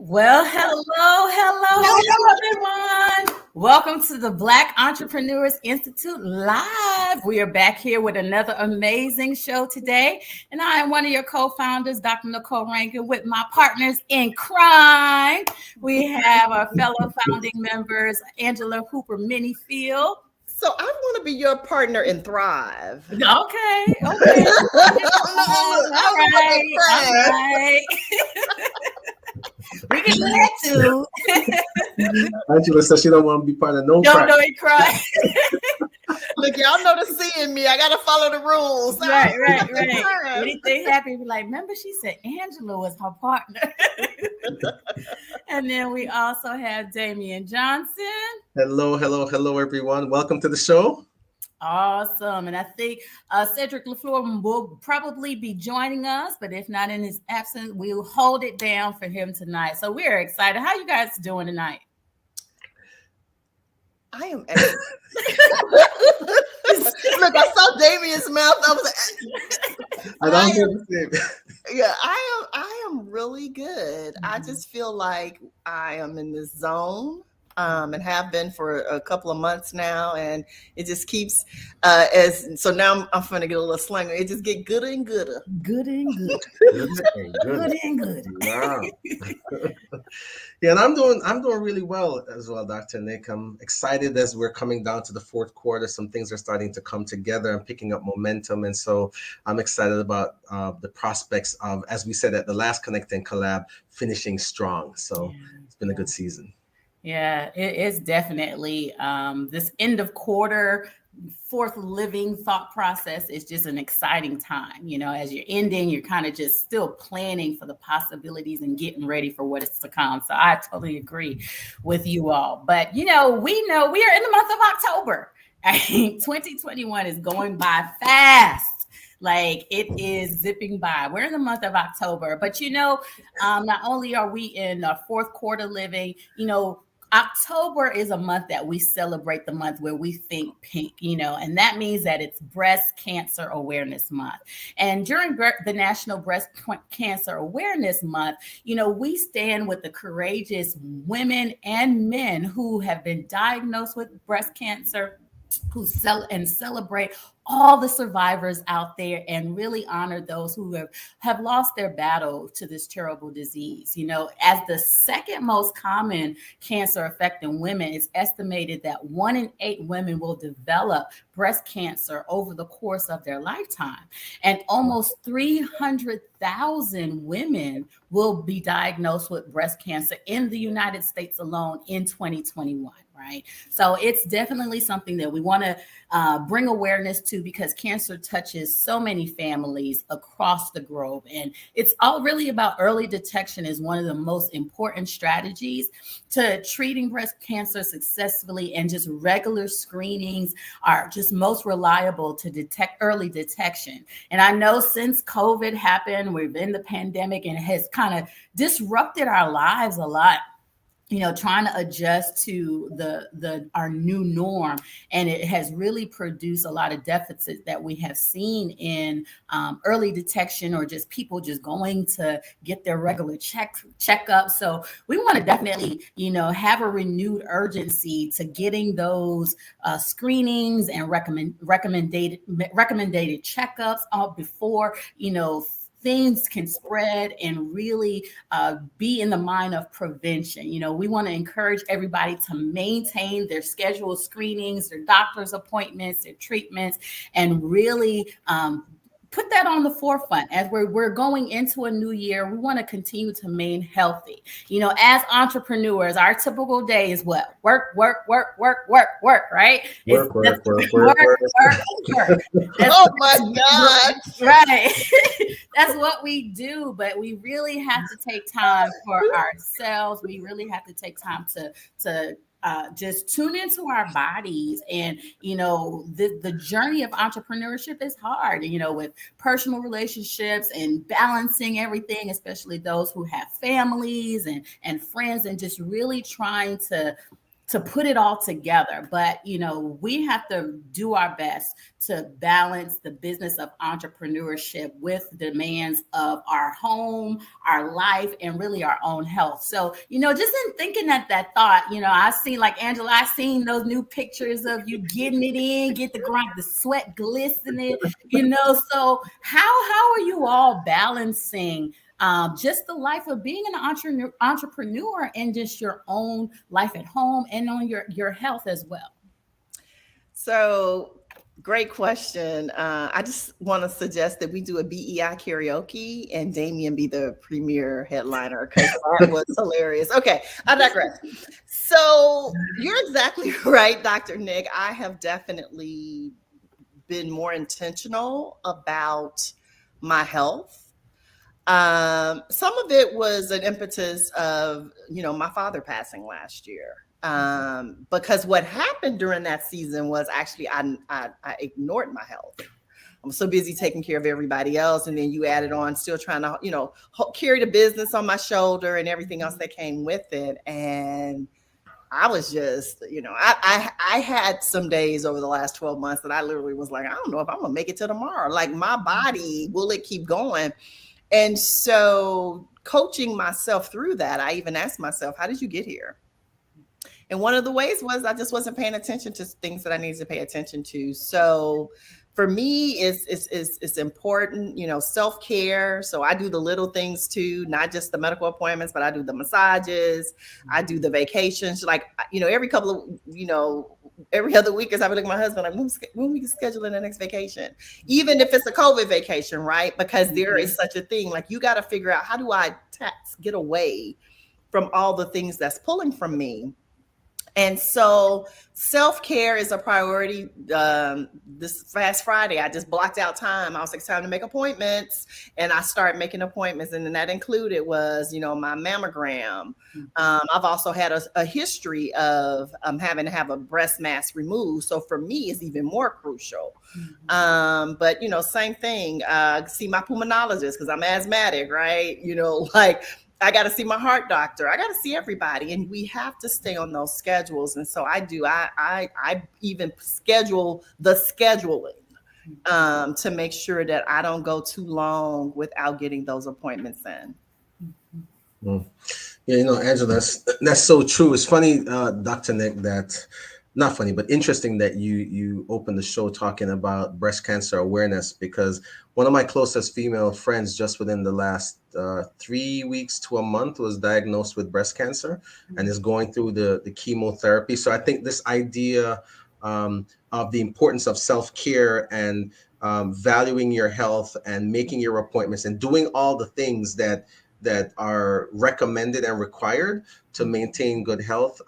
Well, hello, everyone. Welcome to the Black Entrepreneurs Institute Live. We are back here with another amazing show today. And I am one of your co-founders, Dr. Nicole Rankin, with my partners in crime. We have our fellow founding members, Angela Hooper Minifield. So I want to be your partner in Thrive. Okay. All right. We can do that too. Angela says she don't want to be part of no crime. Don't cry. Look, y'all know the C in me. I got to follow the rules. Right. Anything happy, be like, remember she said Angela was her partner. And then we also have Damian Johnson. Hello, everyone. Welcome to the show. Awesome. And I think Cedric LaFleur will probably be joining us, but if not in his absence, we'll hold it down for him tonight. So we're excited. How you guys doing tonight? I am excellent. Look, I saw Damian's mouth. I am really good. Mm-hmm. I just feel like I am in this zone. And have been for a couple of months now, and it just keeps so now I'm going to get a little slang. It just get gooder and gooder. Good and good. Wow. Yeah, and I'm doing really well as well, Dr. Nick. I'm excited as we're coming down to the fourth quarter. Some things are starting to come together and picking up momentum, and so I'm excited about the prospects of, as we said at the last Connect and Collab, finishing strong. So it's been a good season. Yeah, it's definitely this end of quarter, fourth living thought process is just an exciting time. You know, as you're ending, you're kind of just still planning for the possibilities and getting ready for what is to come. So I totally agree with you all. But, we are in the month of October. I think 2021 is going by fast. Like it is zipping by. We're in the month of October, but not only are we in fourth quarter living, October is a month that we celebrate, the month where we think pink, and that means that it's Breast Cancer Awareness Month. And during the National Breast Cancer Awareness Month, we stand with the courageous women and men who have been diagnosed with breast cancer, who celebrate all the survivors out there and really honor those who have lost their battle to this terrible disease. As the second most common cancer affecting women, it's estimated that 1 in 8 women will develop breast cancer over the course of their lifetime. And almost 300,000 women will be diagnosed with breast cancer in the United States alone in 2021. Right. So it's definitely something that we want to bring awareness to, because cancer touches so many families across the globe. And it's all really about early detection is one of the most important strategies to treating breast cancer successfully. And just regular screenings are just most reliable to detect early detection. And I know since COVID happened, we've been in the pandemic, and it has kind of disrupted our lives a lot. Trying to adjust to our new norm. And it has really produced a lot of deficits that we have seen in early detection, or just people just going to get their regular checkup. So we want to definitely, have a renewed urgency to getting those screenings and recommended checkups before, things can spread, and really be in the mind of prevention. We want to encourage everybody to maintain their scheduled screenings, their doctor's appointments, their treatments, and really put that on the forefront. As we're going into a new year, we want to continue to remain healthy. As entrepreneurs, our typical day is what? Work, right? Work. Oh my God. Right. That's what we do, but we really have to take time for ourselves. We really have to take time to just tune into our bodies. And, the journey of entrepreneurship is hard, with personal relationships and balancing everything, especially those who have families and friends, and just really trying to to put it all together. But, we have to do our best to balance the business of entrepreneurship with the demands of our home, our life, and really our own health. So, just in thinking that thought, I seen, like Angela, I seen those new pictures of you getting it in, get the sweat glistening, so how are you all balancing just the life of being an entrepreneur and just your own life at home and on your health as well? So great question. I just want to suggest that we do a BEI karaoke and Damien be the premier headliner because that was hilarious. Okay, I digress. So you're exactly right, Dr. Nick. I have definitely been more intentional about my health. Some of it was an impetus of, my father passing last year. Because what happened during that season was actually I ignored my health. I'm so busy taking care of everybody else. And then you added on still trying to, carry the business on my shoulder and everything else that came with it. And I was just, I had some days over the last 12 months that I literally was like, I don't know if I'm gonna make it till tomorrow. Like my body, will it keep going? And so coaching myself through that, I even asked myself, how did you get here? And one of the ways was I just wasn't paying attention to things that I needed to pay attention to. So for me, it's important, self-care. So I do the little things too, not just the medical appointments, but I do the massages, I do the vacations. Like, every couple of, every other week, as I would look at my husband, like, when we scheduling the next vacation, even if it's a COVID vacation, right? Because there is such a thing. Like, you got to figure out, how do I get away from all the things that's pulling from me? And so self-care is a priority. This past Friday, I just blocked out time. I was like, it's time to make appointments. And I started making appointments. And then that included was, my mammogram. I've also had a history of having to have a breast mass removed. So for me, it's even more crucial. But, same thing. See my pulmonologist because I'm asthmatic, right? I got to see my heart doctor. I got to see everybody. And we have to stay on those schedules. And so I do. I even schedule the scheduling to make sure that I don't go too long without getting those appointments in. Yeah, Angela, that's so true. It's funny, Dr. Nick, not funny, but interesting that you opened the show talking about breast cancer awareness, because one of my closest female friends just within the last 3 weeks to a month was diagnosed with breast cancer and is going through the chemotherapy. So I think this idea of the importance of self-care and valuing your health and making your appointments and doing all the things that are recommended and required to maintain good health,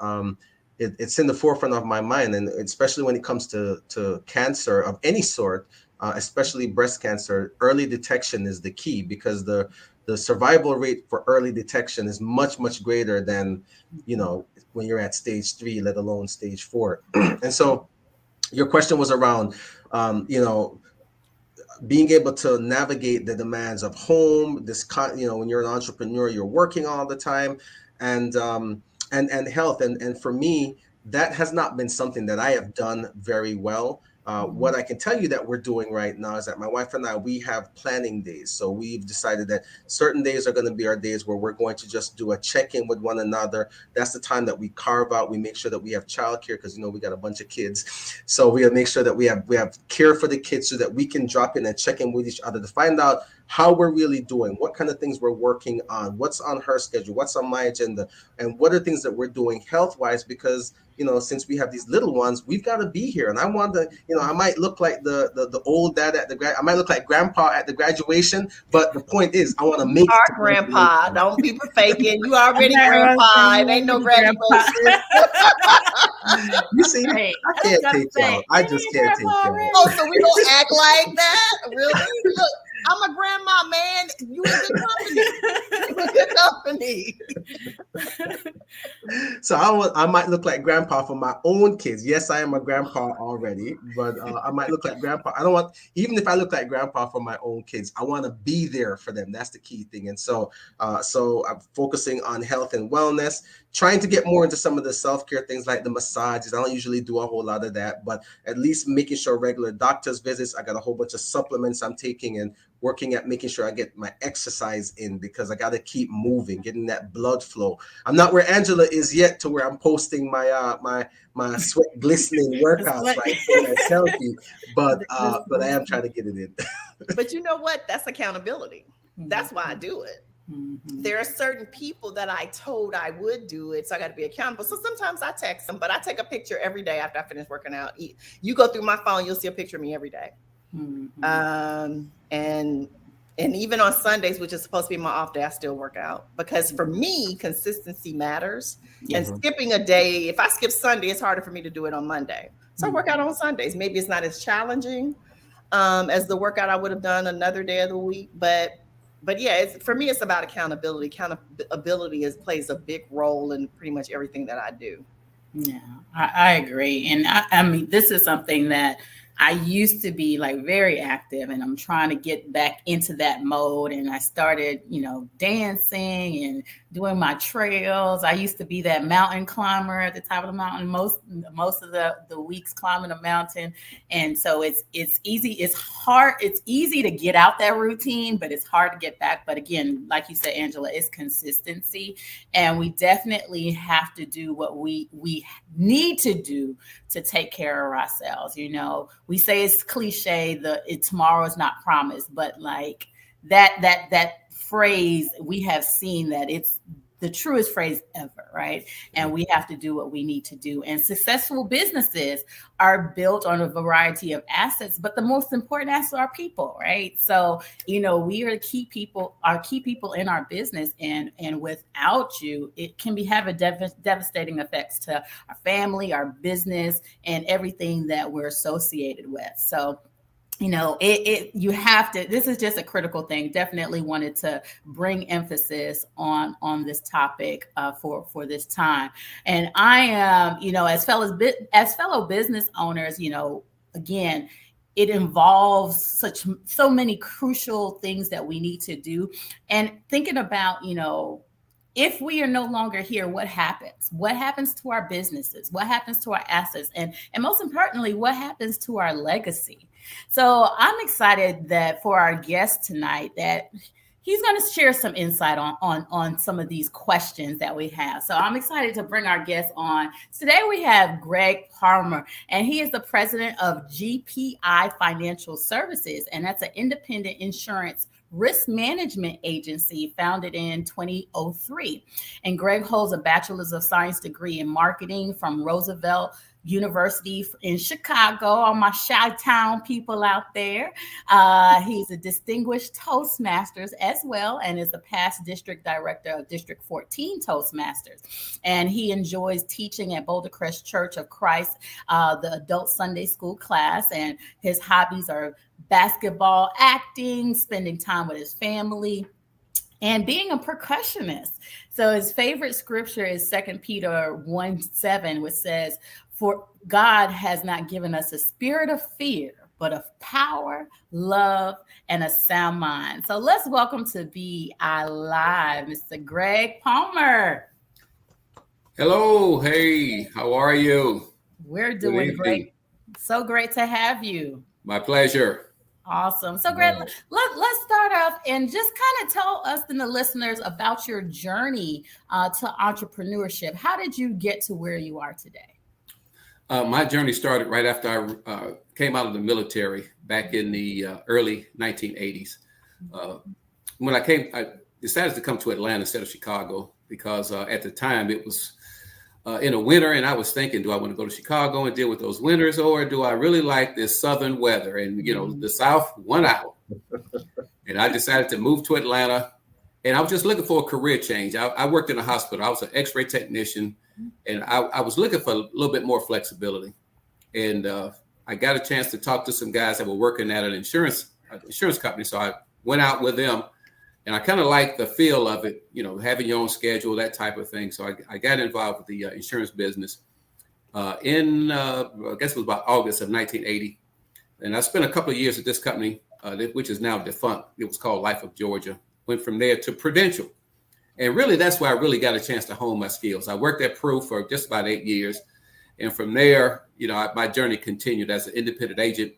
it's in the forefront of my mind. And especially when it comes to cancer of any sort, especially breast cancer, early detection is the key, because the survival rate for early detection is much, much greater than, when you're at stage 3, let alone stage 4. And so your question was around, being able to navigate the demands of home, when you're an entrepreneur, you're working all the time, and health. And for me, that has not been something that I have done very well. What I can tell you that we're doing right now is that my wife and I, we have planning days. So we've decided that certain days are going to be our days where we're going to just do a check-in with one another. That's the time that we carve out. We make sure that we have childcare because, we got a bunch of kids. So we make sure that we have care for the kids so that we can drop in and check in with each other to find out how we're really doing, what kind of things we're working on, what's on her schedule, what's on my agenda, and what are things that we're doing health-wise, because since we have these little ones, we've got to be here. And I want to, I might look like the old dad at I might look like grandpa at the graduation, but the point is, I want to make it. Grandpa, don't be faking. You already grandpa. It ain't no graduation. You see, I can't take y'all. I just can't take y'all. Oh, so we gonna act like that? Really? Look, I'm a grandma, man. You in good company. You in good company. So I might look like grandpa for my own kids. Yes, I am a grandpa already, but I might look like grandpa. I don't want, even if I look like grandpa for my own kids, I want to be there for them. That's the key thing. And so I'm focusing on health and wellness, trying to get more into some of the self-care things like the massages. I don't usually do a whole lot of that, but at least making sure regular doctor's visits. I got a whole bunch of supplements I'm taking and working at making sure I get my exercise in, because I got to keep moving, getting that blood flow. I'm not where Angela is yet, to where I'm posting my my sweat glistening workouts, right? My selfie, but I am trying to get it in. But you know what? That's accountability. That's why I do it. Mm-hmm. There are certain people that I told I would do it, so I got to be accountable. So sometimes I text them, but I take a picture every day after I finish working out. You go through my phone, you'll see a picture of me every day. Mm-hmm. And even on Sundays, which is supposed to be my off day, I still work out, because for me, consistency matters. And skipping a day, if I skip Sunday, it's harder for me to do it on Monday. So I work out on Sundays. Maybe it's not as challenging as the workout I would have done another day of the week, but yeah, for me, it's about accountability. Accountability plays a big role in pretty much everything that I do. Yeah, I agree. And I mean, this is something that I used to be like very active, and I'm trying to get back into that mode. And I started, dancing and doing my trails. I used to be that mountain climber at the top of the mountain, most of the weeks climbing a mountain. And so it's easy. It's hard. It's easy to get out that routine, but it's hard to get back. But again, like you said, Angela, it's consistency. And we definitely have to do what we need to do to take care of ourselves. We say it's cliche, tomorrow is not promised, but like that phrase, we have seen that it's the truest phrase ever, right? And we have to do what we need to do. And successful businesses are built on a variety of assets, but the most important asset are people, right? So, we are key people in our business, and without you, it can have a devastating effects to our family, our business, and everything that we're associated with. So, you have to, this is just a critical thing. Definitely wanted to bring emphasis on this topic for this time. And I am, as fellow business owners, again, it involves so many crucial things that we need to do. And thinking about, if we are no longer here, what happens? What happens to our businesses? What happens to our assets? And most importantly, what happens to our legacy? So I'm excited that for our guest tonight, that he's going to share some insight on some of these questions that we have. So I'm excited to bring our guest on. Today we have Greg Palmer, and he is the president of GPI Financial Services, and that's an independent insurance risk management agency founded in 2003. And Greg holds a Bachelor's of Science degree in marketing from Roosevelt University in Chicago. All my Chi-Town people out there. He's a distinguished Toastmasters as well, and is the past district director of District 14 Toastmasters. And he enjoys teaching at Boulder Crest Church of Christ, the adult Sunday school class. And his hobbies are basketball, acting, spending time with his family, and being a percussionist. So his favorite scripture is 2 Peter 1:7, which says, "For God has not given us a spirit of fear, but of power, love, and a sound mind." So let's welcome to BEI Live, Mr. Greg Palmer. Hello. Hey, how are you? We're doing great. So great to have you. My pleasure. Awesome. So, Greg, let's start off and just kind of tell us and the listeners about your journey to entrepreneurship. How did you get to where you are today? My journey started right after I came out of the military back in the early 1980s. When I decided to come to Atlanta instead of Chicago because at the time it was in the winter, and I was thinking, do I want to go to Chicago and deal with those winters, or do I really like this southern weather? And the South won out, and I decided to move to Atlanta. And I was just looking for a career change. I worked in a hospital. I was an X-ray technician, and I was looking for a little bit more flexibility. And I got a chance to talk to some guys that were working at an insurance company. So I went out with them, And I kind of like the feel of it, having your own schedule, that type of thing. So I got involved with the insurance business in, I guess it was about August of 1980. And I spent a couple of years at this company, which is now defunct. It was called Life of Georgia. Went from there to Prudential. And really, that's where I really got a chance to hone my skills. I worked at Pru for just about 8 years. And from there, my journey continued as an independent agent.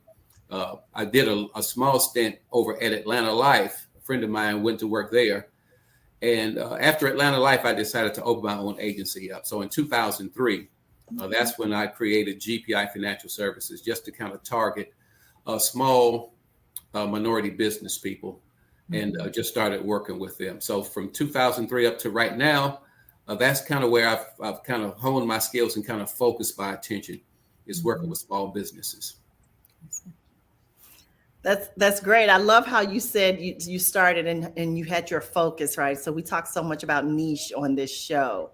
I did a small stint over at Atlanta Life. A friend of mine went to work there. And after Atlanta Life, I decided to open my own agency up. So in 2003, that's when I created GPI Financial Services, just to kind of target small minority business people, and just started working with them. So from 2003 up to right now, that's kind of where I've kind of honed my skills and kind of focused my attention, is working with small businesses. That's great. I love how you said you started and you had your focus, right? So we talk so much about niche on this show.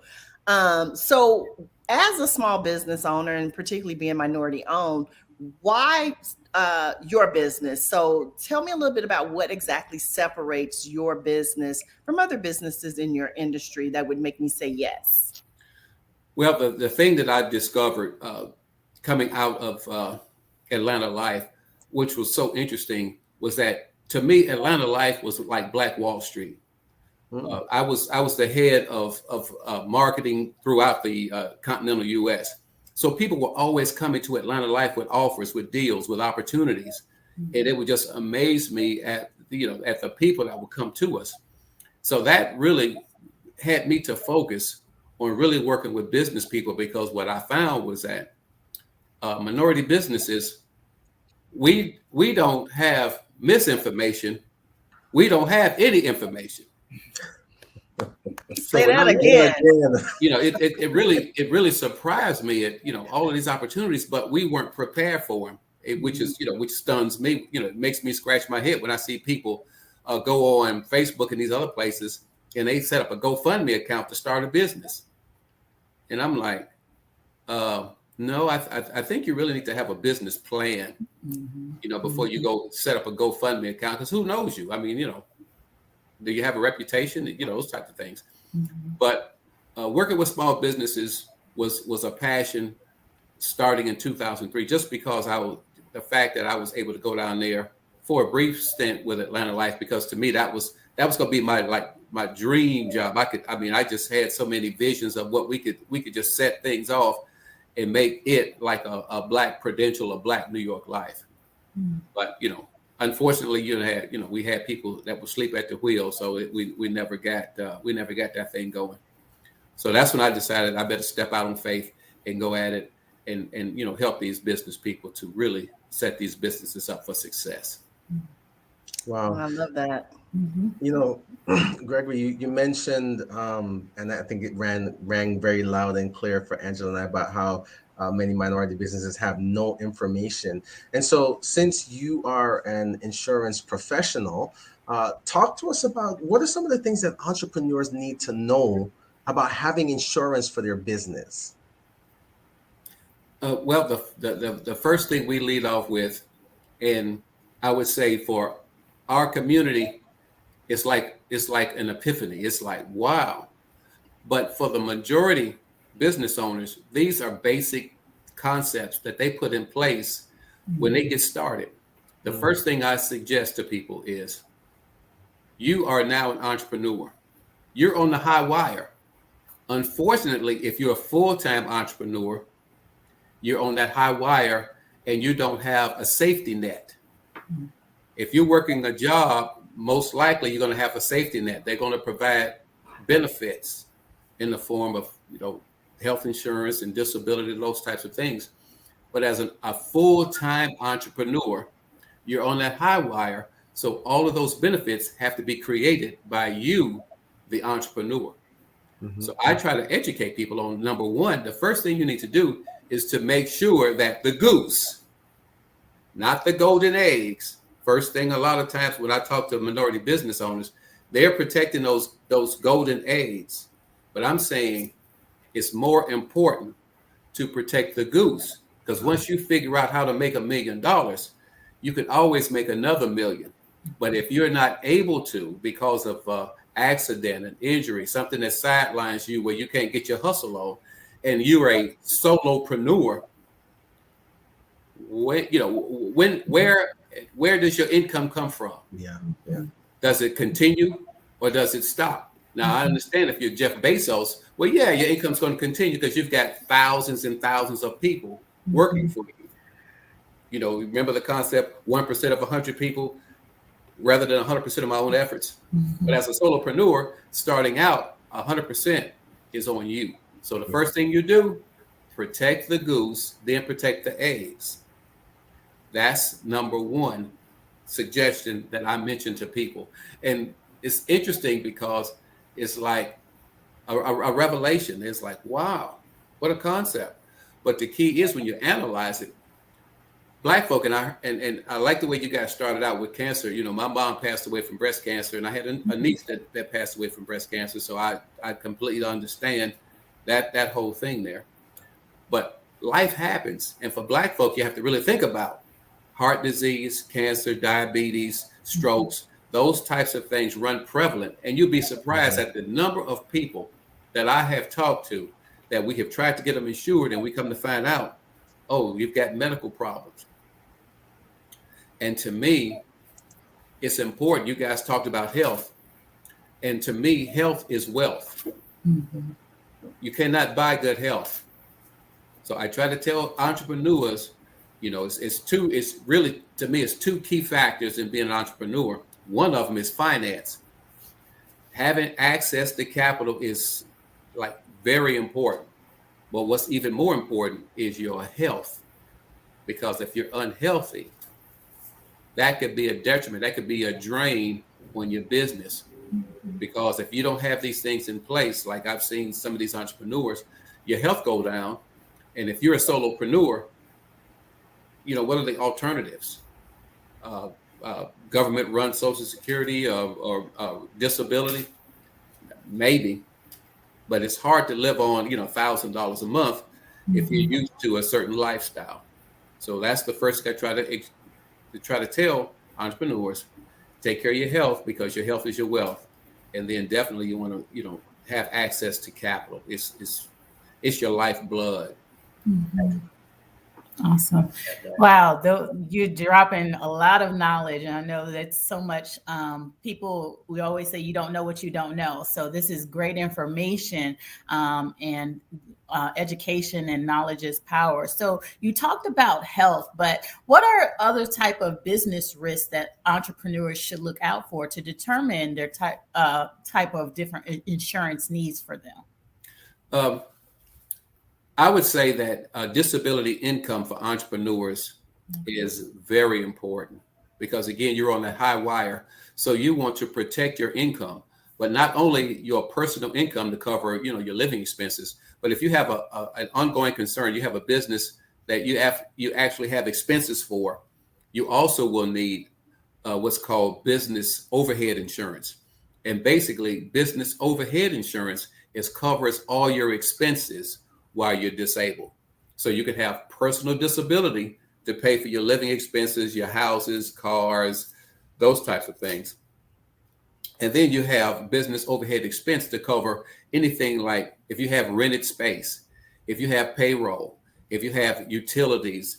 So as a small business owner, and particularly being minority owned, why your business? So tell me a little bit about what exactly separates your business from other businesses in your industry that would make me say yes. Well, the thing that I discovered coming out of Atlanta Life, which was so interesting, was that to me, Atlanta Life was like Black Wall Street. I was the head of marketing throughout the continental U.S. So people were always coming to Atlanta Life with offers, with deals, with opportunities, and it would just amaze me at the people that would come to us. So that really had me to focus on really working with business people, because what I found was that minority businesses, we don't have misinformation. We don't have any information. Say that again. It really surprised me at all of these opportunities, but we weren't prepared for them. Which stuns me. It makes me scratch my head when I see people go on Facebook and these other places, and they set up a GoFundMe account to start a business, and I'm like, no, I think you really need to have a business plan, before you go set up a GoFundMe account, because who knows you? I mean, do you have a reputation? Those types of things. But working with small businesses was a passion starting in 2003, just because the fact that I was able to go down there for a brief stint with Atlanta Life, because to me that was going to be my dream job. I just had so many visions of what we could just set things off and make it like a Black Prudential, a Black New York Life. But unfortunately, we had people that would sleep at the wheel, so we never got that thing going. So that's when I decided I better step out on faith and go at it, and help these business people to really set these businesses up for success. Wow, I love that. Gregory, you mentioned, and I think it rang very loud and clear for Angela and I, about how many minority businesses have no information. And so, since you are an insurance professional, talk to us about what are some of the things that entrepreneurs need to know about having insurance for their business. Well, the first thing we lead off with, and I would say for our community, it's like an epiphany. It's like, wow. But for the majority business owners, these are basic concepts that they put in place when they get started. The first thing I suggest to people is, you are now an entrepreneur. You're on the high wire. Unfortunately, if you're a full-time entrepreneur, you're on that high wire and you don't have a safety net. If you're working a job, most likely you're going to have a safety net. They're going to provide benefits in the form of, health insurance and disability, those types of things. But as a full-time entrepreneur, you're on that high wire. So all of those benefits have to be created by you, the entrepreneur. So I try to educate people on, number one, the first thing you need to do is to make sure that the goose, not the golden eggs. First thing, a lot of times when I talk to minority business owners, they're protecting those golden eggs. But I'm saying it's more important to protect the goose, because once you figure out how to make $1 million, you can always make another $1 million. But if you're not able to, because of accident, an injury, something that sidelines you where you can't get your hustle on, and you're a solopreneur, where does your income come from? Yeah. Does it continue or does it stop? Now, I understand if you're Jeff Bezos, well, yeah, your income's going to continue because you've got thousands and thousands of people working for you. You know, remember the concept, 1% of 100 people rather than 100% of my own efforts. But as a solopreneur, starting out, 100% is on you. So the first thing you do, protect the goose, then protect the eggs. That's number one suggestion that I mentioned to people. And it's interesting because it's like a revelation. It's like, wow, what a concept. But the key is when you analyze it, Black folk, and I like the way you guys started out with cancer. You know, my mom passed away from breast cancer, and I had a niece that passed away from breast cancer. So I completely understand that whole thing there. But life happens. And for Black folk, you have to really think about heart disease, cancer, diabetes, strokes. Those types of things run prevalent. And you'll be surprised at the number of people that I have talked to that we have tried to get them insured, and we come to find out, oh, you've got medical problems. And to me, it's important. You guys talked about health. And to me, health is wealth. You cannot buy good health. So I try to tell entrepreneurs, you know, it's really, to me, it's two key factors in being an entrepreneur. One of them is finance. Having access to capital is like very important. But what's even more important is your health. Because if you're unhealthy, that could be a detriment. That could be a drain on your business. Because if you don't have these things in place, like I've seen some of these entrepreneurs, your health go down. And if you're a solopreneur, you know, what are the alternatives? Government-run Social Security or disability? Maybe. But it's hard to live on, you know, $1,000 a month if you're used to a certain lifestyle. So that's the first thing I try to tell entrepreneurs: take care of your health, because your health is your wealth. And then definitely you want to, you know, have access to capital. It's your lifeblood. Awesome. Wow. You're dropping a lot of knowledge. And I know that's so much people, we always say you don't know what you don't know. So this is great information, and education and knowledge is power. So you talked about health, but what are other type of business risks that entrepreneurs should look out for to determine their type of different insurance needs for them? I would say that disability income for entrepreneurs is very important, because again, you're on that high wire. So you want to protect your income, but not only your personal income to cover, you know, your living expenses, but if you have an ongoing concern, you have a business that you actually have expenses for, you also will need what's called business overhead insurance. And basically, business overhead insurance covers all your expenses while you're disabled. So you can have personal disability to pay for your living expenses, your houses, cars, those types of things. And then you have business overhead expense to cover anything like if you have rented space, if you have payroll, if you have utilities,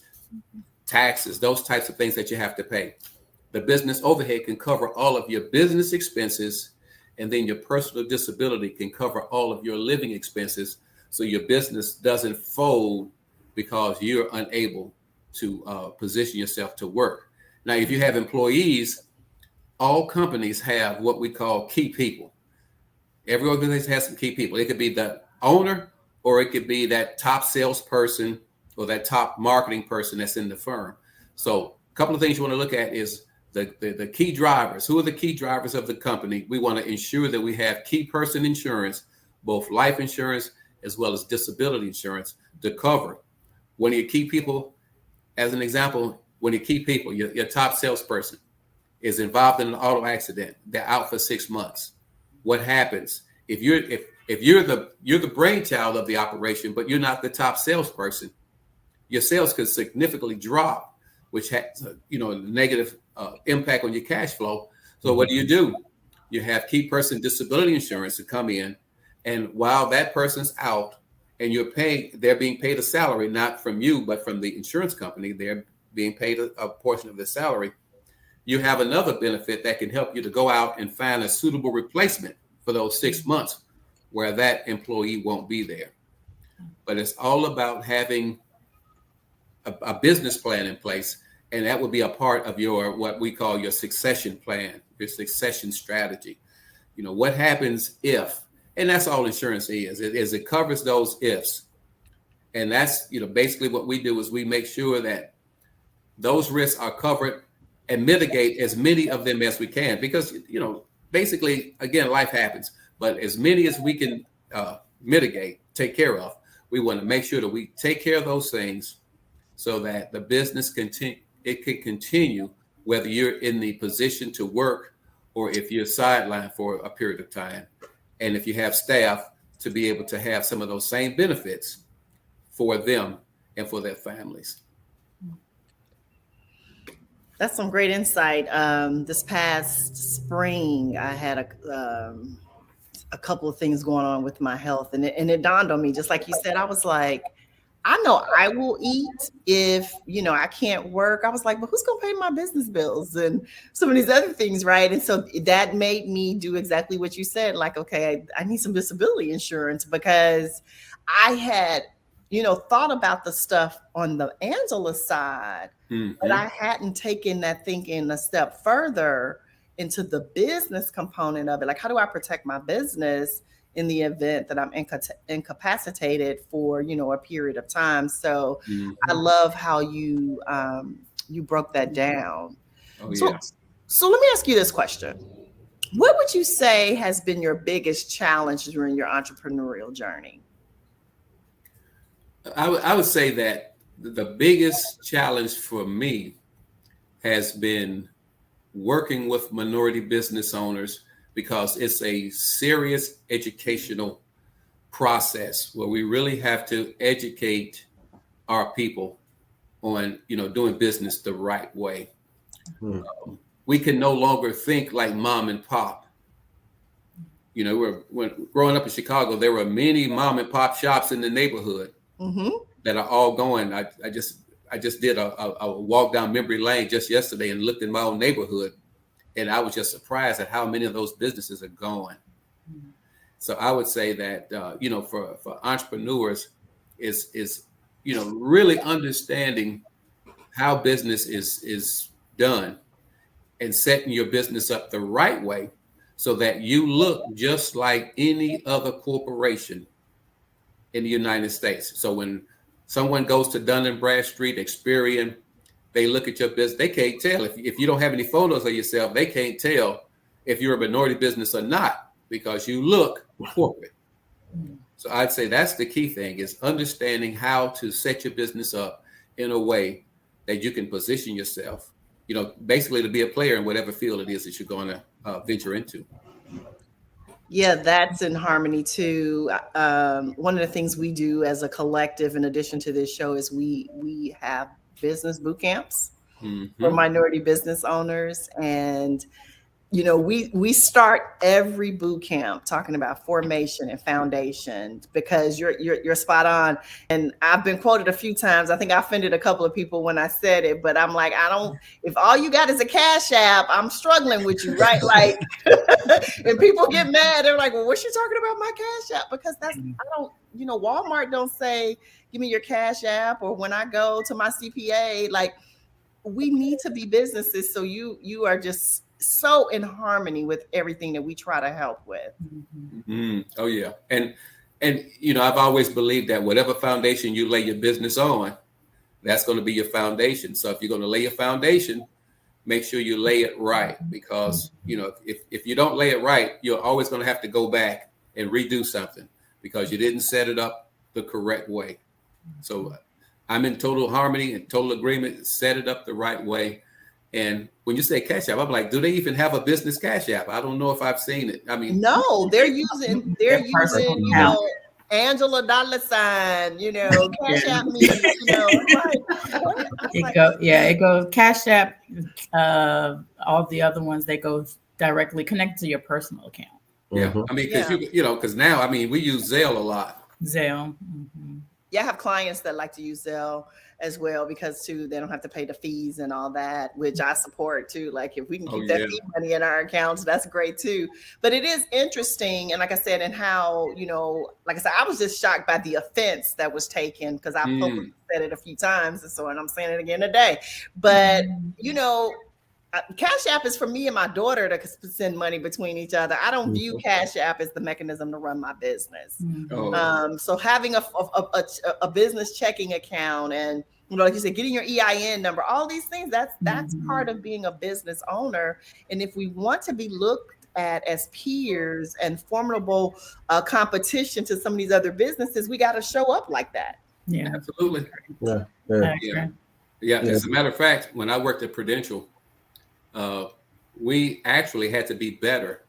taxes, those types of things that you have to pay. The business overhead can cover all of your business expenses, and then your personal disability can cover all of your living expenses, so your business doesn't fold because you're unable to position yourself to work. Now, if you have employees, all companies have what we call key people. Every organization has some key people. It could be the owner, or it could be that top salesperson or that top marketing person that's in the firm. So a couple of things you want to look at is the key drivers. Who are the key drivers of the company? We want to ensure that we have key person insurance, both life insurance as well as disability insurance, to cover. One of your key people, as an example, when your key people, your top salesperson is involved in an auto accident, they're out for 6 months. What happens if you're the brainchild of the operation, but you're not the top salesperson? Your sales could significantly drop, which has, you know, negative impact on your cash flow. So what do? You have key person disability insurance to come in, and while that person's out and they're being paid a salary, not from you, but from the insurance company. They're being paid a portion of their salary. You have another benefit that can help you to go out and find a suitable replacement for those 6 months where that employee won't be there. But it's all about having a business plan in place, and that would be a part of what we call your succession plan, your succession strategy. What happens if, and that's all insurance is it covers those ifs. And that's, basically what we do is we make sure that those risks are covered and mitigate as many of them as we can, because, basically, again, life happens, but as many as we can mitigate, take care of, we want to make sure that we take care of those things so that the business can continue, whether you're in the position to work or if you're sidelined for a period of time. And if you have staff, to be able to have some of those same benefits for them and for their families. That's some great insight. This past spring, I had a couple of things going on with my health, and it dawned on me, just like you said, I was like, I know I will eat if, I can't work. I was like, but who's going to pay my business bills and some of these other things, right? And so that made me do exactly what you said. Like, okay, I need some disability insurance, because I had, thought about the stuff on the Angela side, but I hadn't taken that thinking a step further into the business component of it. Like, how do I protect my business in the event that I'm incapacitated for, a period of time? So I love how you broke that down. Oh, yeah. So let me ask you this question. What would you say has been your biggest challenge during your entrepreneurial journey? I would say that the biggest challenge for me has been working with minority business owners, because it's a serious educational process where we really have to educate our people on, doing business the right way. We can no longer think like mom and pop. When growing up in Chicago, there were many mom and pop shops in the neighborhood that are all going. I just did a walk down memory lane just yesterday and looked in my own neighborhood. And I was just surprised at how many of those businesses are going. So I would say that, for entrepreneurs is really understanding how business is done and setting your business up the right way so that you look just like any other corporation in the United States. So when someone goes to Dun & Bradstreet, Experian, they look at your business, they can't tell. If you don't have any photos of yourself, they can't tell if you're a minority business or not, because you look corporate. So I'd say that's the key thing, is understanding how to set your business up in a way that you can position yourself, basically to be a player in whatever field it is that you're going to venture into. Yeah, that's in harmony too. One of the things we do as a collective, in addition to this show, is we have business boot camps for minority business owners. And, we start every boot camp talking about formation and foundation, because you're spot on. And I've been quoted a few times. I think I offended a couple of people when I said it, but I'm like, if all you got is a Cash App, I'm struggling with you, right? Like, and people get mad. They're like, well, what's she talking about my Cash App? Because Walmart don't say, give me your Cash App, or when I go to my CPA, like, we need to be businesses. So you are just so in harmony with everything that we try to help with. Oh yeah. And I've always believed that whatever foundation you lay your business on, that's going to be your foundation. So if you're going to lay your foundation, make sure you lay it right, because if you don't lay it right, you're always going to have to go back and redo something because you didn't set it up the correct way. So I'm in total harmony and total agreement. Set it up the right way. And when you say Cash App, I'm like, do they even have a business Cash App? I don't know if I've seen it. I mean, no, they're using Angela $, Cash App me, It goes Cash App, all the other ones, they go directly connected to your personal account. Yeah, I mean, because now, I mean, we use Zelle a lot. Zelle. Mm-hmm. Yeah, I have clients that like to use Zelle as well because too they don't have to pay the fees and all that, which I support too. Like if we can keep that fee money in our accounts, that's great too. But it is interesting, and like I said, and how like I said, I was just shocked by the offense that was taken because I publicly said it a few times, and I'm saying it again today. But Cash App is for me and my daughter to send money between each other. I don't view Cash App as the mechanism to run my business. So having a business checking account and, like you said, getting your EIN number, all these things, that's part of being a business owner. And if we want to be looked at as peers and formidable competition to some of these other businesses, we got to show up like that. Yeah, absolutely. Yeah. As a matter of fact, when I worked at Prudential, we actually had to be better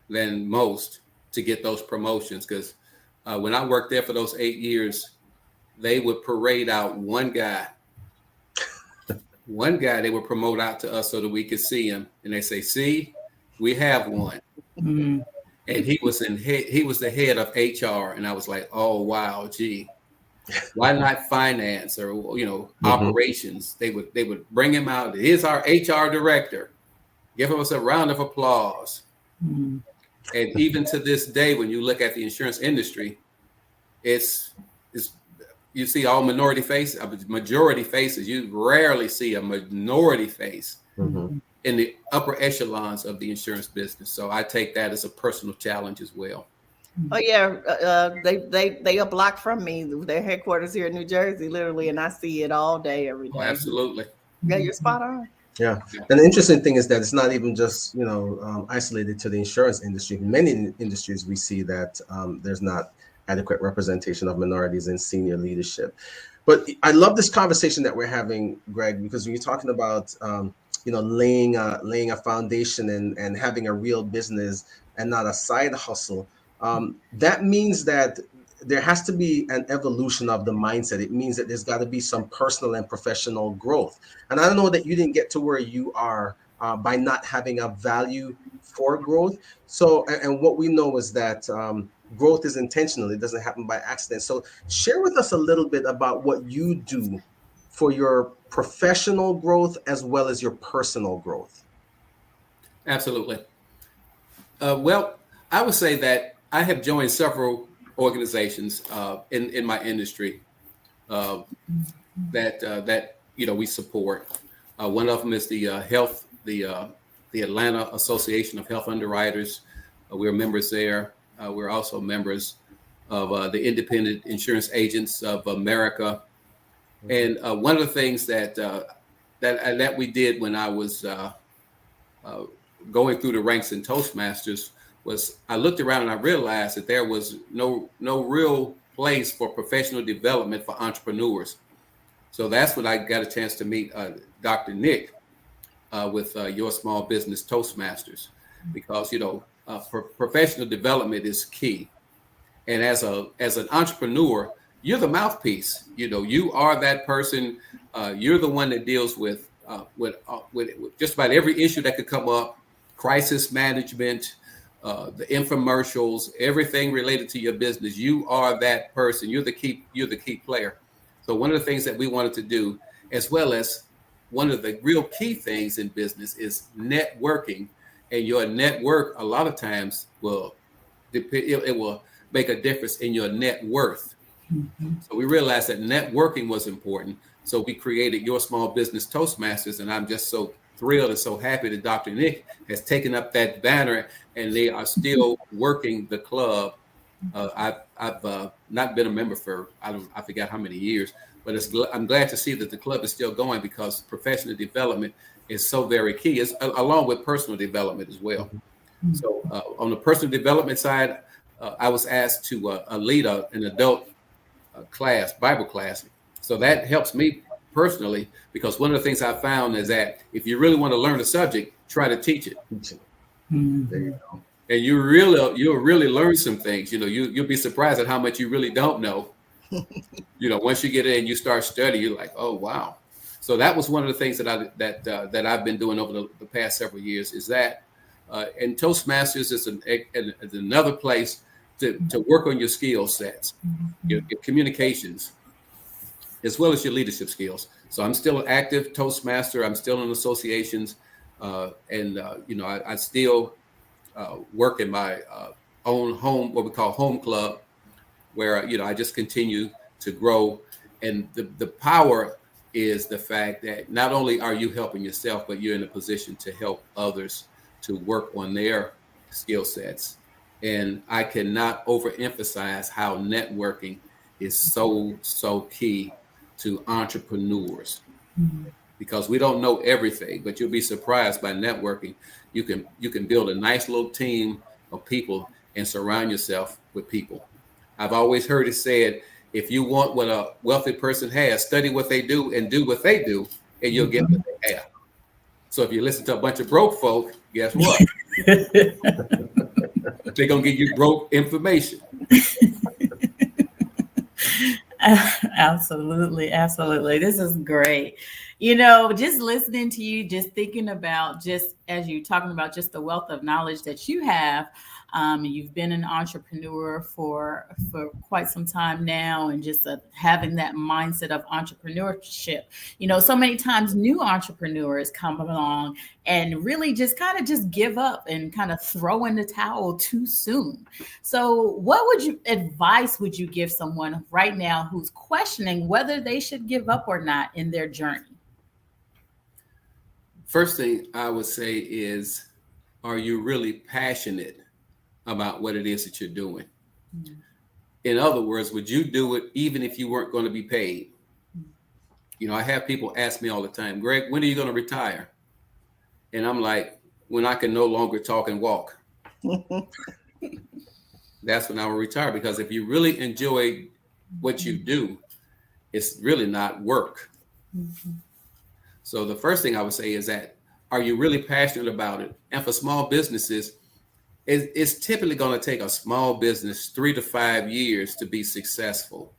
than most to get those promotions because when I worked there for those 8 years, they would parade out one guy they would promote out to us so that we could see him, and they say, "See, we have one." And he was the head of HR, and I was like, "Oh wow, gee, why not finance or operations?" They would bring him out. Here's our HR director. Give us a round of applause. And even to this day, when you look at the insurance industry, it's you see all majority faces. You rarely see a minority face in the upper echelons of the insurance business. So I take that as a personal challenge as well. Oh yeah, they a block from me. Their headquarters here in New Jersey, literally, and I see it all day, every day. Oh, absolutely. Yeah, you're spot on. Yeah, and the interesting thing is that it's not even just isolated to the insurance industry. In many industries, we see that there's not adequate representation of minorities in senior leadership. But I love this conversation that we're having, Greg, because when you're talking about laying a foundation and having a real business and not a side hustle. That means that there has to be an evolution of the mindset. It means that there's got to be some personal and professional growth. And I don't know that you didn't get to where you are by not having a value for growth. So, and what we know is that growth is intentional. It doesn't happen by accident. So share with us a little bit about what you do for your professional growth as well as your personal growth. Absolutely. Well, I would say that I have joined several organizations in my industry that we support. One of them is the Atlanta Association of Health Underwriters. We're members there. We're also members of the Independent Insurance Agents of America. And one of the things that we did when I was going through the ranks in Toastmasters was I looked around and I realized that there was no real place for professional development for entrepreneurs. So that's when I got a chance to meet Dr. Nick with Your Small Business Toastmasters, because professional development is key. And as an entrepreneur, you're the mouthpiece. You are that person. You're the one that deals with just about every issue that could come up, crisis management, the infomercials, everything related to your business. You are that person. You're the key player. So one of the things that we wanted to do, as well as one of the real key things in business, is networking. And your network, a lot of times, will make a difference in your net worth. Mm-hmm. So we realized that networking was important. So we created Your Small Business Toastmasters, and I'm just so thrilled and so happy that Dr. Nick has taken up that banner, and they are still working the club. I've not been a member for I forgot how many years, but I'm glad to see that the club is still going, because professional development is so very key, along with personal development as well. Mm-hmm. So on the personal development side, I was asked to lead an adult class, Bible class. So that helps me personally, because one of the things I found is that if you really want to learn a subject, try to teach it. Mm-hmm. There you go. and you'll really learn some things. You'll be surprised at how much you really don't know. Once you get in and you start studying, you're like, oh wow. So that was one of the things that I've been doing over the past several years. Is that and Toastmasters is another place to work on your skill sets, your communications, as well as your leadership skills. So I'm still an active Toastmaster. I'm still in associations, and I still work in my own home, what we call home club, where I just continue to grow. And the power is the fact that not only are you helping yourself, but you're in a position to help others to work on their skill sets. And I cannot overemphasize how networking is so key to entrepreneurs, because we don't know everything, but you'll be surprised by networking. You can build a nice little team of people and surround yourself with people. I've always heard it said, if you want what a wealthy person has, study what they do and do what they do, and you'll get what they have. So if you listen to a bunch of broke folk, guess what? They're going to give you broke information. Absolutely. This is great. Just listening to you, just thinking about, just as you're talking about just the wealth of knowledge that you have. You've been an entrepreneur for quite some time now, and just having that mindset of entrepreneurship. So many times new entrepreneurs come along and really just give up and kind of throw in the towel too soon. So what advice would you give someone right now who's questioning whether they should give up or not in their journey? First thing I would say is, are you really passionate about what it is that you're doing? In other words, would you do it even if you weren't going to be paid? I have people ask me all the time, Greg, when are you going to retire? And I'm like, when I can no longer talk and walk. That's when I will retire, because if you really enjoy what you do, it's really not work. So the first thing I would say is that, are you really passionate about it? And for small businesses, it's typically going to take a small business 3 to 5 years to be successful.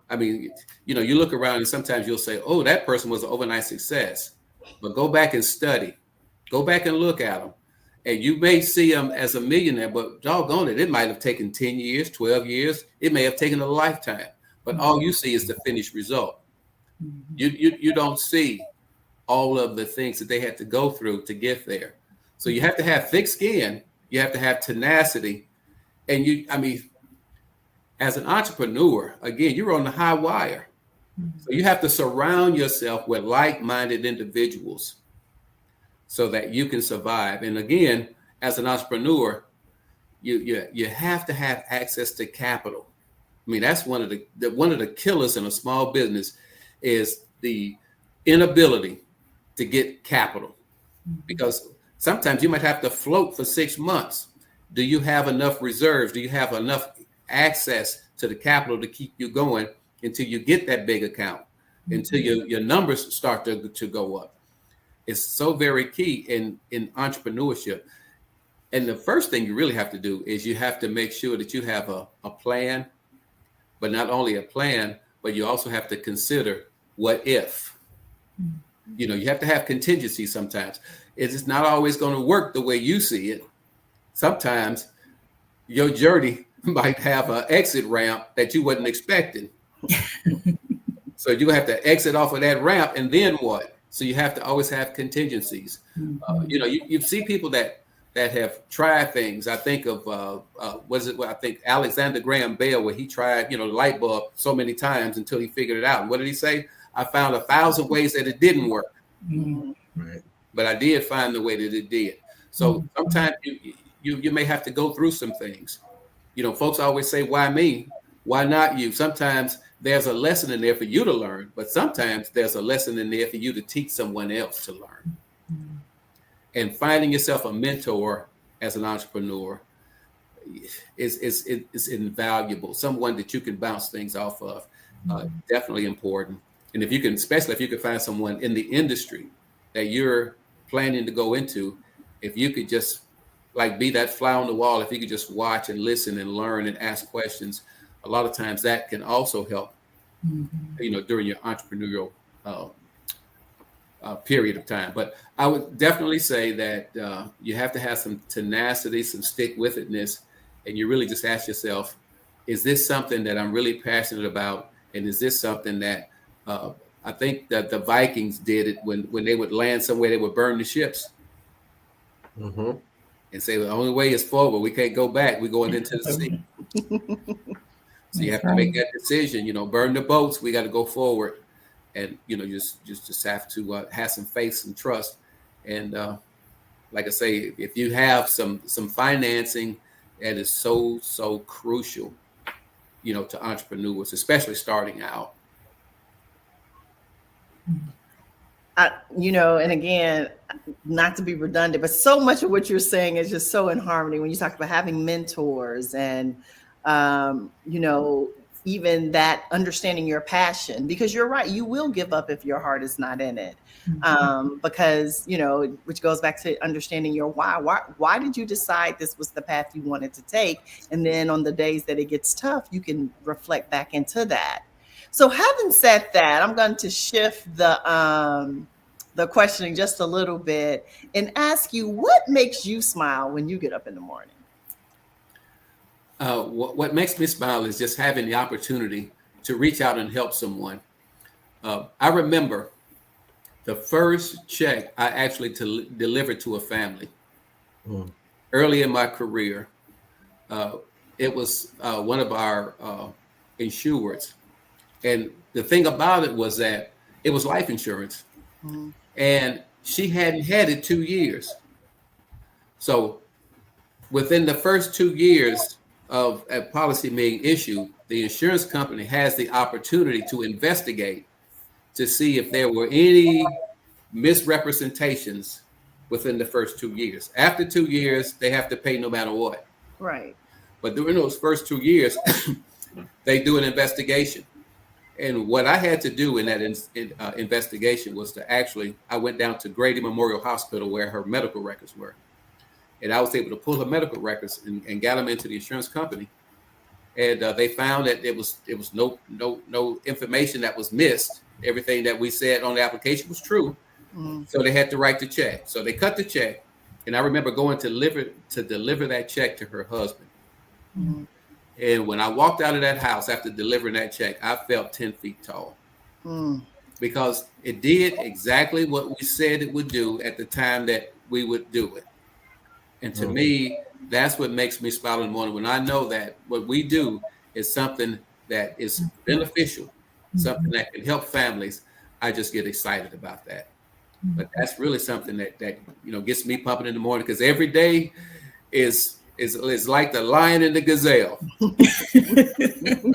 I mean, you look around and sometimes you'll say, oh, that person was an overnight success. But go back and study. Go back and look at them. And you may see them as a millionaire, but doggone it, it might have taken 10 years, 12 years. It may have taken a lifetime. But all you see is the finished result. You don't see all of the things that they had to go through to get there. So you have to have thick skin. You have to have tenacity. And as an entrepreneur, again, you're on the high wire. So you have to surround yourself with like-minded individuals so that you can survive. And again, as an entrepreneur, you have to have access to capital. I mean, that's one of the killers in a small business is the inability to get capital, because sometimes you might have to float for 6 months. Do you have enough reserves? Do you have enough access to the capital to keep you going until you get that big account, until your numbers start to go up? It's so very key in entrepreneurship. And the first thing you really have to do is you have to make sure that you have a plan, but not only a plan, but you also have to consider what if. You have to have contingency sometimes. It's not always going to work the way you see it. Sometimes your journey might have an exit ramp that you wasn't expecting. So you have to exit off of that ramp, and then what? So you have to always have contingencies. You see people that have tried things. I think of I think Alexander Graham Bell, where he tried the light bulb so many times until he figured it out. And what did he say? I found 1,000 ways that it didn't work. Right. But I did find the way that it did. So sometimes you may have to go through some things. Folks always say, why me? Why not you? Sometimes there's a lesson in there for you to learn, but sometimes there's a lesson in there for you to teach someone else to learn. And finding yourself a mentor as an entrepreneur is invaluable. Someone that you can bounce things off of, definitely important. And especially if you could find someone in the industry that you're planning to go into, if you could just like be that fly on the wall. If you could just watch and listen and learn and ask questions, a lot of times that can also help, during your entrepreneurial period of time. But I would definitely say that you have to have some tenacity, some stick-with-itness, and you really just ask yourself, is this something that I'm really passionate about? And is this something that I think that the Vikings did it when they would land somewhere, they would burn the ships and say, the only way is forward. We can't go back. We're going into the sea. So you have to make that decision, burn the boats. We got to go forward. And, just have to have some faith, some trust. And like I say, if you have some financing, that is so crucial, to entrepreneurs, especially starting out. And again, not to be redundant, but so much of what you're saying is just so in harmony when you talk about having mentors and, even that understanding your passion, because you're right, you will give up if your heart is not in it. Because, which goes back to understanding your why. Why did you decide this was the path you wanted to take? And then on the days that it gets tough, you can reflect back into that. So having said that, I'm going to shift the questioning just a little bit and ask you, what makes you smile when you get up in the morning? What makes me smile is just having the opportunity to reach out and help someone. I remember the first check I actually delivered to a family early in my career. It was one of our insureds. And the thing about it was that it was life insurance. And she hadn't had it 2 years. So within the first 2 years of a policy being issued, the insurance company has the opportunity to investigate to see if there were any misrepresentations within the first 2 years. After 2 years, they have to pay no matter what. Right. But during those first 2 years, they do an investigation. And what I had to do in that investigation was I went down to Grady Memorial Hospital where her medical records were. And I was able to pull her medical records and got them into the insurance company. And they found that it was no information that was missed. Everything that we said on the application was true. So they had to write the check. So they cut the check. And I remember going to deliver that check to her husband. And when I walked out of that house after delivering that check, I felt 10 feet tall. Because it did exactly what we said it would do at the time that we would do it. And to me, that's what makes me smile in the morning. When I know that what we do is something that is beneficial, something that can help families, I just get excited about that. But that's really something that gets me pumping in the morning, because every day is like the lion and the gazelle.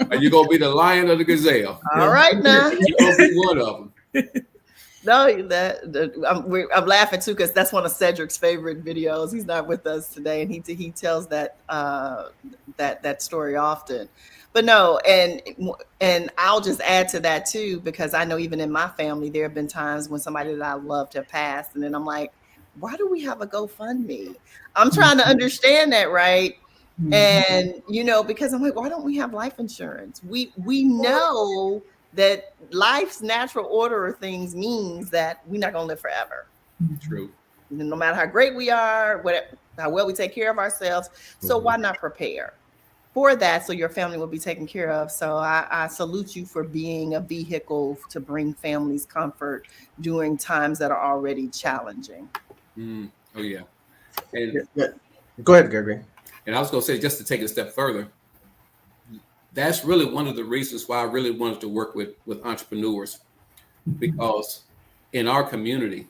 Are you gonna be the lion or the gazelle? All right, now you're gonna be one of them. No, I'm laughing too, because that's one of Cedric's favorite videos. He's not with us today, and he tells that story often. But no, and I'll just add to that too, because I know even in my family there have been times when somebody that I loved have passed, and then I'm like, why do we have a GoFundMe? I'm trying to understand that, right? And because I'm like, why don't we have life insurance? We know that life's natural order of things means that we're not going to live forever. True. No matter how great we are, how well we take care of ourselves. So why not prepare for that so your family will be taken care of? So I salute you for being a vehicle to bring families comfort during times that are already challenging. Oh, yeah. And go ahead, Gregory. And I was going to say, just to take it a step further, that's really one of the reasons why I really wanted to work with entrepreneurs, because in our community,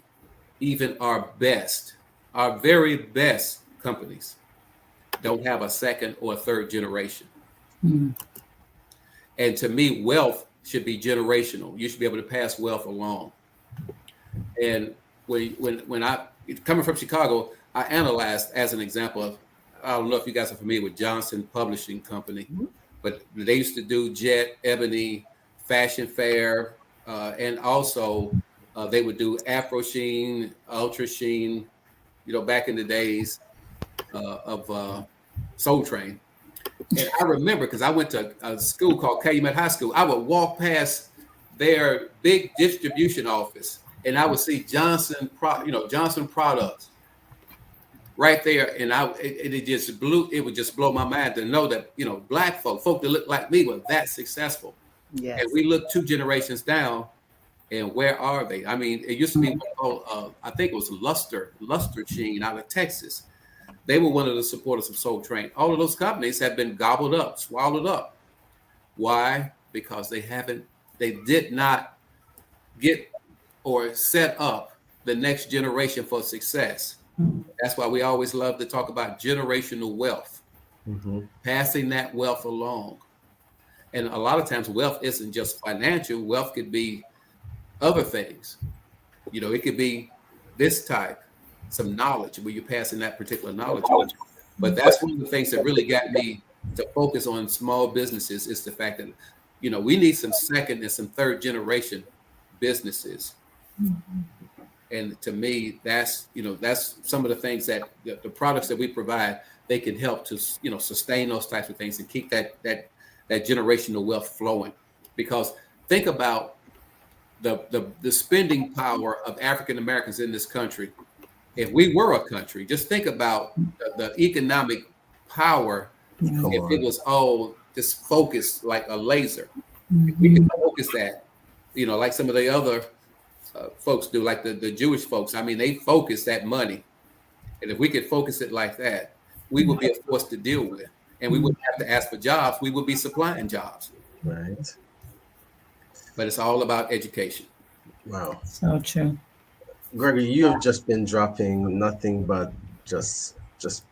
even our very best companies don't have a second or a third generation. And to me, wealth should be generational. You should be able to pass wealth along. And when I, coming from Chicago, I analyzed, as an example of, I don't know if you guys are familiar with Johnson Publishing Company, but they used to do Jet, Ebony, Fashion Fair, and also they would do Afro Sheen, Ultra Sheen, back in the days. Soul Train. And I remember, because I went to a school called Calumet High School, I would walk past their big distribution office, and I would see Johnson Products right there, and it would just blow my mind to know that Black folk that look like me were that successful. Yes. And we look 2 generations down, and where are they? I mean, it used to be I think it was Luster Sheen out of Texas. They were one of the supporters of Soul Train. All of those companies have been gobbled up, swallowed up. Why? Because they did not get or set up the next generation for success. That's why we always love to talk about generational wealth, passing that wealth along. And a lot of times wealth isn't just financial. Wealth could be other things. It could be this type. Some knowledge where you're passing that particular knowledge. But that's one of the things that really got me to focus on small businesses is the fact that, we need some second and some third generation businesses. And to me, that's some of the things that the products that we provide, they can help to, sustain those types of things and keep that generational wealth flowing. Because think about the spending power of African Americans in this country. If we were a country, just think about the economic power. If it was all just focused like a laser, if we can focus that, like some of the other folks do, like the Jewish folks. I mean, they focus that money, and if we could focus it like that, we would be a force to deal with, and we wouldn't have to ask for jobs. We would be supplying jobs. Right. But it's all about education. Wow. So true. Gregory, you have just been dropping nothing but just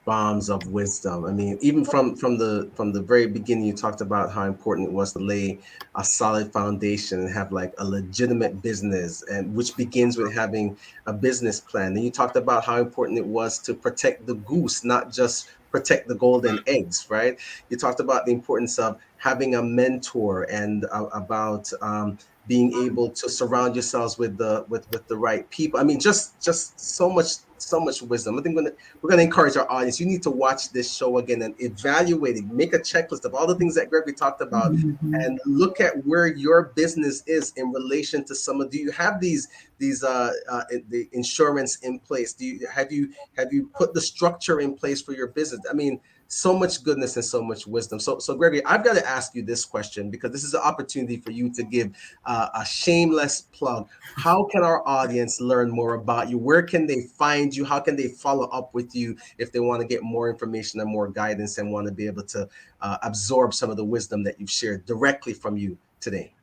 bombs of wisdom. I mean, even from the very beginning, you talked about how important it was to lay a solid foundation and have like a legitimate business, and which begins with having a business plan. And you talked about how important it was to protect the goose, not just protect the golden eggs, right? You talked about the importance of having a mentor and about being able to surround yourselves with the right people. I mean, just so much wisdom. I think we're gonna encourage our audience. You need to watch this show again and evaluate it. Make a checklist of all the things that Gregory talked about, and look at where your business is in relation to some of. Do you have the insurance in place? Have you put the structure in place for your business? I mean, so much goodness and so much wisdom. So Gregory, I've got to ask you this question, because this is an opportunity for you to give a shameless plug. How can our audience learn more about you? Where can they find you? How can they follow up with you if they want to get more information and more guidance and want to be able to absorb some of the wisdom that you've shared directly from you today?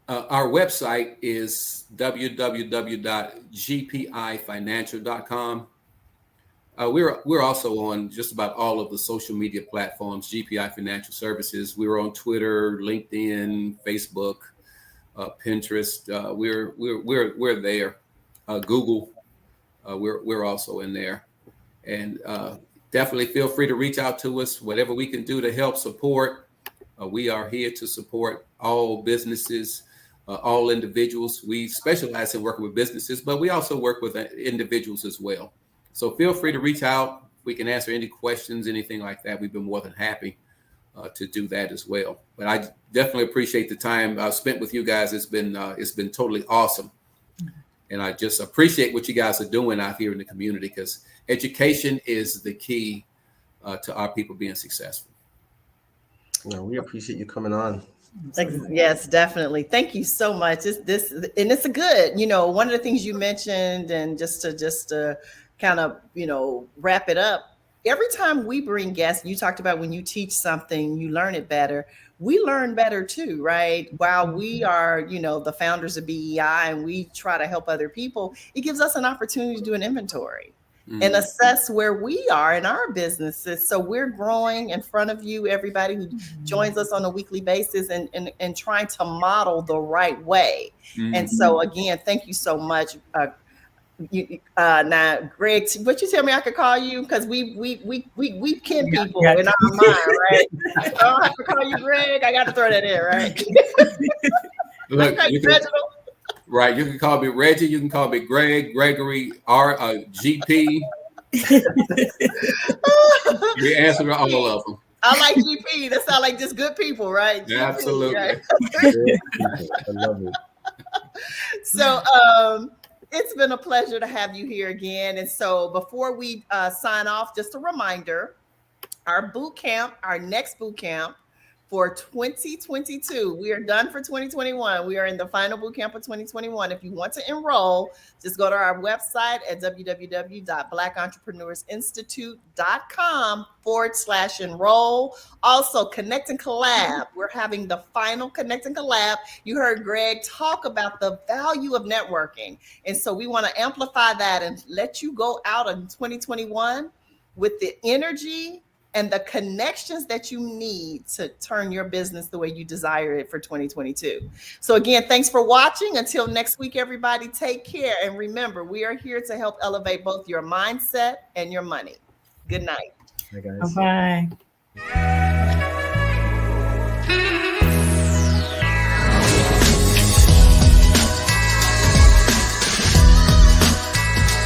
Our website is www.gpifinancial.com. We're also on just about all of the social media platforms, GPI Financial Services. We're on Twitter, LinkedIn, Facebook, Pinterest. We're there. Google. We're also in there, and definitely feel free to reach out to us. Whatever we can do to help support, we are here to support all businesses, all individuals. We specialize in working with businesses, but we also work with individuals as well. So feel free to reach out. We can answer any questions, anything like that. We've been more than happy to do that as well. But I definitely appreciate the time spent with you guys. It's been totally awesome. And I just appreciate what you guys are doing out here in the community, because education is the key to our people being successful. No, we appreciate you coming on. Yes, definitely. Thank you so much. It's a good, one of the things you mentioned, and just to kind of, wrap it up. Every time we bring guests, you talked about when you teach something, you learn it better. We learn better too, right? While we are, the founders of BEI, and we try to help other people, it gives us an opportunity to do an inventory and assess where we are in our businesses. So we're growing in front of you, everybody who joins us on a weekly basis, and trying to model the right way. And so again, thank you so much. Now, Greg, what you tell me I could call you, because we kin people in our mind, right? I don't have to call you Greg. I got to throw that in, right? Look, right. You can call me Reggie. You can call me Greg, Gregory, GP. We answered all of them. I like GP. That sounds like just good people, right? Yeah, absolutely. Right? I love it. So it's been a pleasure to have you here again. And so before we sign off, just a reminder, our boot camp, our next boot camp for 2022. We are done for 2021. We are in the final boot camp of 2021. If you want to enroll, just go to our website at www.blackentrepreneurinstitute.com/enroll. Also, Connect and Collab. We're having the final Connect and Collab. You heard Greg talk about the value of networking. And so we want to amplify that and let you go out in 2021 with the energy and the connections that you need to turn your business the way you desire it for 2022. So again, thanks for watching. Until next week, everybody, take care. And remember, we are here to help elevate both your mindset and your money. Good night. Hi, guys. Bye-bye.